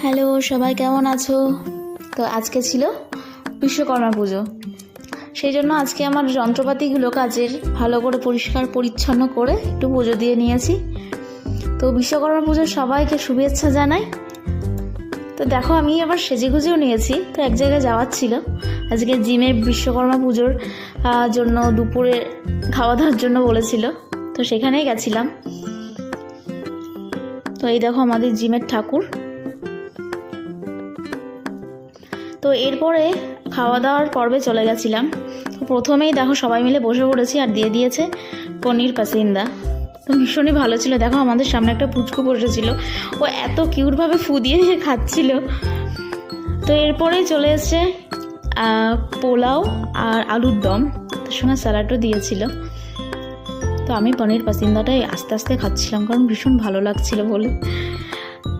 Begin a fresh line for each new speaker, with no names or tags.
Hello, সবাই কেমন আছো? তো আজকে ছিল বিশ্বকর্মা পুজো। সেই জন্য আজকে আমার যন্ত্রপাতিগুলো কাজের ভালো করে পরিষ্কার পরিচ্ছন্ন করে একটু পুজো দিয়ে নিয়েছি। তো বিশ্বকর্মা পুজোর সবাইকে শুভেচ্ছা জানাই। তো দেখো, আমি আবার সেজেগুজেও নিয়েছি। তো এক জায়গায় যাওয়ার ছিল, আজকে জিমে বিশ্বকর্মা পুজোর জন্য দুপুরে খাওয়া দাওয়ার জন্য বলেছিল, তো সেখানেই গেছিলাম। তো এই দেখো আমাদের জিমের ঠাকুর। তো এরপরে খাওয়া দাওয়ার পর্বে চলে গেছিলাম। তো প্রথমেই দেখো সবাই মিলে বসে পড়েছি আর দিয়ে দিয়েছে পনির পাসিন্দা। তো ভীষণই ভালো ছিল। দেখো আমাদের সামনে একটা পুচকু বসেছিল, ও এত কিউটভাবে ফু দিয়ে খাচ্ছিল। তো এরপরেই চলে এসছে পোলাও আর আলুর দম, তার সঙ্গে স্যালাডও দিয়েছিল। তো আমি পনির পাসিন্দাটাই আস্তে আস্তে খাচ্ছিলাম, কারণ ভীষণ ভালো লাগছিল বলে।